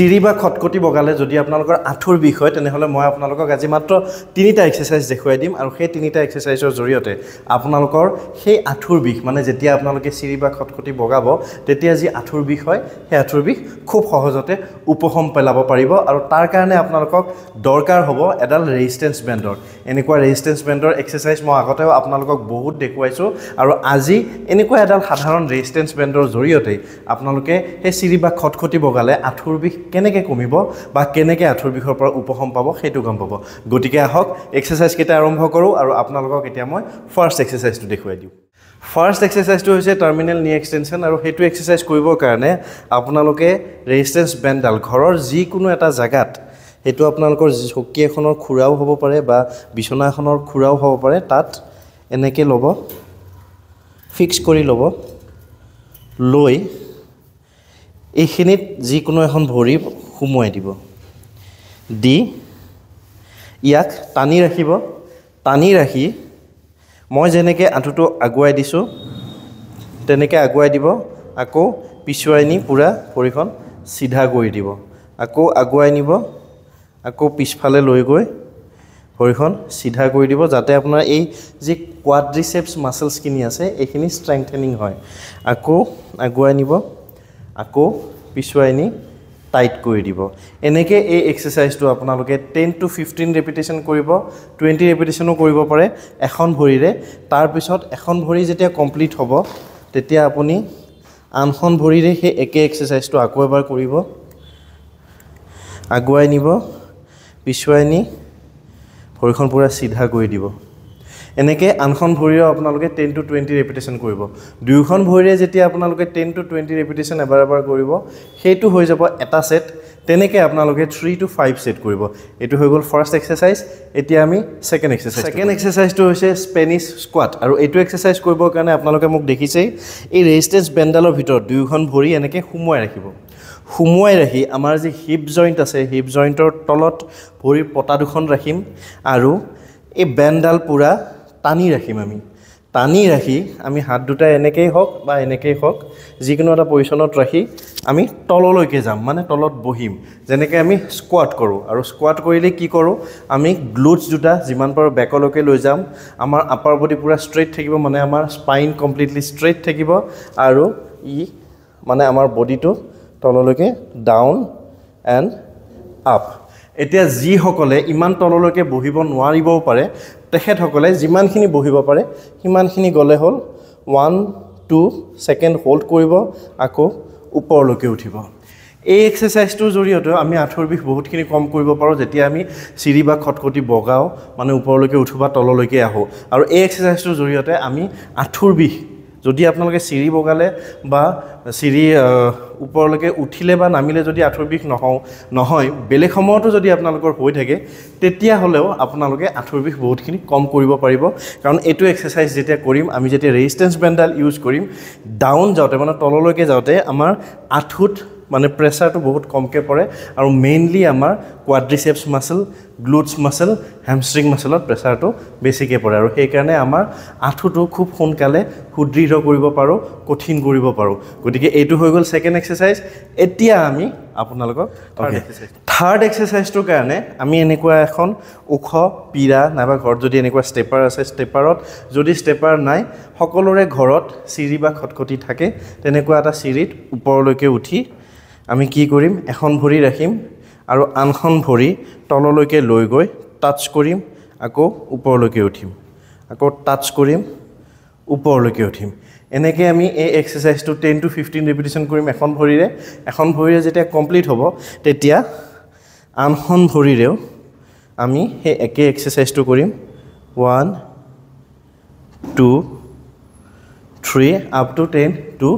চিৰি বা খটকটি বগালে যদি আপোনালোকৰ আঁঠুৰ বিষ হয় তেনেহ'লে মই আপোনালোকক আজি মাত্ৰ তিনিটা এক্সাৰসাইজ দেখুৱাই দিম আৰু সেই তিনিটা এক্সাৰসাইজৰ জৰিয়তে আপোনালোকৰ সেই আঁঠুৰ বিষ মানে যেতিয়া আপোনালোকে চিৰি বা খটকটি বগাব তেতিয়া যি আঁঠুৰ বিষ হয় সেই আঁঠুৰ বিষ খুব সহজতে উপশম পেলাব পাৰিব আৰু তাৰ কাৰণে আপোনালোকক দৰকাৰ হ'ব এডাল ৰেজিষ্টেন্স বেণ্ডৰ এনেকুৱা ৰেজিষ্টেন্স বেণ্ডৰ এক্সাৰসাইজ মই আগতেও আপোনালোকক বহুত দেখুৱাইছোঁ আৰু আজি এনেকুৱা এডাল সাধাৰণ ৰেজিষ্টেন্স বেণ্ডৰ জৰিয়তে আপোনালোকে সেই চিৰি বা খটকটি বগালে আঁঠুৰ বিষ কেনেকৈ কমিব বা কেনেকৈ আঁঠুৰ বিষৰ পৰা উপশম পাব সেইটো গম পাব গতিকে আহক এক্সাৰসাইজ কেইটা আৰম্ভ কৰোঁ আৰু আপোনালোকক এতিয়া মই ফাৰ্ষ্ট এক্সাৰসাইজটো দেখুৱাই দিওঁ ফাৰ্ষ্ট এক্সাৰসাইজটো হৈছে টাৰ্মিনেল নি এক্সটেনশ্যন আৰু সেইটো এক্সাৰসাইজ কৰিবৰ কাৰণে আপোনালোকে ৰেজিষ্টেন্স বেণ্ডডাল ঘৰৰ যিকোনো এটা জাগাত সেইটো আপোনালোকৰ চকী এখনৰ খুৰাও হ'ব পাৰে বা বিছনা এখনৰ খুৰাও হ'ব পাৰে তাত এনেকৈ ল'ব ফিক্স কৰি ল'ব লৈ এইখিনিত যিকোনো এখন ভৰি সুমুৱাই দিব দি ইয়াক টানি ৰাখিব টানি ৰাখি মই যেনেকৈ আঁঠুটো আগুৱাই দিছোঁ তেনেকৈ আগুৱাই দিব আকৌ পিছুৱাই নি পূৰা ভৰিখন চিধা কৰি দিব আকৌ আগুৱাই নিব আকৌ পিছফালে লৈ গৈ ভৰিখন চিধা কৰি দিব যাতে আপোনাৰ এই যি কোৱাড্ৰিচেপছ মাসলছখিনি আছে এইখিনি ষ্ট্ৰেংথেনিং হয় আকৌ আগুৱাই নিব আকৌ পিছুৱাই নি টাইট কৰি দিব এনেকৈ এই এক্সাৰসাইজটো আপোনালোকে 10 to 15 ৰেপিটেশ্যন কৰিব 20 ৰেপিটেশ্যনো কৰিব পাৰে এখন ভৰিৰে তাৰ পিছত এখন ভৰি যেতিয়া কমপ্লিট হ'ব তেতিয়া আপুনি আনখন ভৰিৰে সেই একে এক্সাৰসাইজটো আকৌ এবাৰ কৰিব আগুৱাই নিব পিছুৱাই নি ভৰিখন পুৰা চিধা কৰি দিব এনেকৈ আনখন ভৰিৰে আপোনালোকে 10 to 20 ৰেপিটেশ্যন কৰিব দুয়োখন ভৰিৰে যেতিয়া আপোনালোকে 10 to 20 ৰেপিটেশ্যন এবাৰ কৰিব সেইটো হৈ যাব এটা সেট তেনেকৈ আপোনালোকে 3 to 5 সেট কৰিব এটো হৈ গ'ল ফাৰ্ষ্ট এক্সাৰসাইজ এতিয়া আমি সেকেন্ড এক্সাৰসাইজটো হৈছে স্পেনিছ স্কোৱাট আৰু এইটো এক্সাৰসাইজ কৰিবৰ কাৰণে আপোনালোকে মোক দেখিছেই এই ৰেজিষ্টেন্স বেণ্ডডালৰ ভিতৰত দুয়োখন ভৰি এনেকৈ সুমুৱাই ৰাখিব সুমুৱাই ৰাখি আমাৰ যি হিপ জইণ্ট আছে হিপ জইণ্টৰ তলত ভৰিৰ পতা দুখন ৰাখিম আৰু এই বেণ্ডডাল পুৰা টানি ৰাখিম আমি টানি ৰাখি আমি হাত দুটা এনেকৈ হওক বা এনেকৈ হওক যিকোনো এটা পজিশ্যনত ৰাখি আমি তললৈকে যাম মানে তলত বহিম যেনেকৈ আমি স্কোৱাট কৰোঁ আৰু স্কোৱাট কৰিলে কি কৰোঁ আমি গ্লুটছ দুটা যিমান পাৰোঁ বেকলৈকে লৈ যাম আমাৰ আপাৰ বডি পুৰা ষ্ট্ৰেইট থাকিব মানে আমাৰ স্পাইন কমপ্লিটলি ষ্ট্ৰেইট থাকিব আৰু ই মানে আমাৰ বডিটো তললৈকে ডাউন এণ্ড আপ এতিয়া যিসকলে ইমান তললৈকে বহিব নোৱাৰিবও পাৰে তেখেতসকলে যিমানখিনি বহিব পাৰে সিমানখিনি গ'লে হ'ল 1-2 ছেকেণ্ড হোল্ড কৰিব আকৌ ওপৰলৈকে উঠিব এই এক্সাৰসাইজটোৰ জৰিয়তে আমি আঁঠুৰ বিষ বহুতখিনি কম কৰিব পাৰোঁ যেতিয়া আমি চিৰি বা খটকটি বগাওঁ মানে ওপৰলৈকে উঠো বা তললৈকে আহোঁ আৰু এই এক্সাৰসাইজটোৰ জৰিয়তে আমি আঁঠুৰ বিষ যদি আপোনালোকে চিৰি বগালে বা চিৰি ওপৰলৈকে উঠিলে বা নামিলে যদি আঁঠুৰ বিষ নহয় বেলেগ সময়তো যদি আপোনালোকৰ হৈ থাকে তেতিয়া হ'লেও আপোনালোকে আঁঠুৰ বিষ বহুতখিনি কম কৰিব পাৰিব কাৰণ এইটো এক্সাৰসাইজ যেতিয়া কৰিম আমি যেতিয়া ৰেজিষ্টেন্স বেণ্ডডাল ইউজ কৰিম ডাউন যাওঁতে মানে তললৈকে যাওঁতে আমাৰ আঁঠুত মানে প্ৰেছাৰটো বহুত কমকৈ পৰে আৰু মেইনলি আমাৰ quadriceps muscle glutes muscle hamstring মাসলত প্ৰেছাৰটো বেছিকৈ পৰে আৰু সেইকাৰণে আমাৰ আঁঠুটো খুব সোনকালে সুদৃঢ় কৰিব পাৰোঁ কঠিন কৰিব পাৰোঁ গতিকে এইটো হৈ গ'ল ছেকেণ্ড এক্সাৰসাইজ এতিয়া আমি আপোনালোকক থাৰ্ড এক্সাৰসাইজটোৰ কাৰণে আমি এনেকুৱা এখন ওখ পীৰা নাইবা ঘৰত যদি এনেকুৱা ষ্টেপাৰ আছে ষ্টেপাৰত যদি ষ্টেপাৰ নাই সকলোৰে ঘৰত চিৰি বা খটকটি থাকে তেনেকুৱা এটা চিৰিত ওপৰলৈকে উঠি আমি কি কৰিম এখন ভৰি ৰাখিম আৰু আনখন ভৰি তললৈকে লৈ গৈ টাচ কৰিম আকৌ ওপৰলৈকে উঠিম আকৌ টাচ কৰিম ওপৰলৈকে উঠিম এনেকৈ আমি এই এক্সাৰসাইজটো 10 to 15 ৰেপিটেশ্যন কৰিম এখন ভৰিৰে যেতিয়া কমপ্লিট হ'ব তেতিয়া আনখন ভৰিৰেও আমি সেই একে এক্সাৰসাইজটো কৰিম 1 2 3 up to 10 to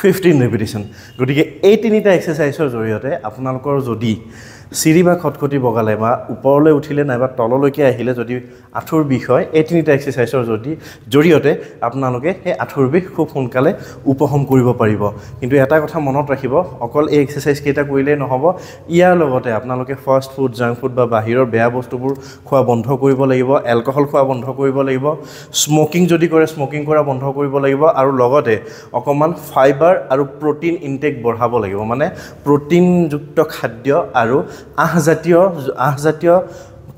15 ৰেপিটেশ্যন গতিকে এই তিনিটা এক্সাৰসাইজৰ জৰিয়তে আপোনালোকৰ যদি চিৰি বা খটখটি বগালে বা ওপৰলৈ উঠিলে নাইবা তললৈকে আহিলে যদি আঁঠুৰ বিষ হয় এই তিনিটা এক্সাৰচাইজৰ জৰিয়তে আপোনালোকে সেই আঁঠুৰ বিষ খুব সোনকালে উপশম কৰিব পাৰিব কিন্তু এটা কথা মনত ৰাখিব অকল এই এক্সাৰচাইজ কেইটা কৰিলেই নহ'ব ইয়াৰ লগতে আপোনালোকে ফাষ্ট ফুড জাংক ফুড বা বাহিৰৰ বেয়া বস্তুবোৰ খোৱা বন্ধ কৰিব লাগিব এলকহল খোৱা বন্ধ কৰিব লাগিব স্মকিং যদি কৰে স্মকিং কৰা বন্ধ কৰিব লাগিব আৰু লগতে অকমান ফাইবাৰ আৰু প্ৰটিন ইনটেক বঢ়াব লাগিব মানে প্ৰটিনযুক্ত খাদ্য আৰু আহজাতীয়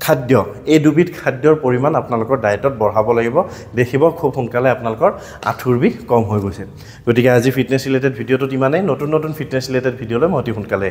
খাদ্য এই দুবিধ খাদ্যৰ পৰিমাণ আপোনালোকৰ ডায়েটত বঢ়াব লাগিব দেখিব খুব সোনকালে আপোনালোকৰ আঁঠুৰ বিষ কম হৈ গৈছে গতিকে আজি ফিটনেছ ৰিলেটেড ভিডিঅ'টোত ইমানেই নতুন ফিটনেছ ৰিলেটেড ভিডিঅ'লৈ মই অতি সোনকালে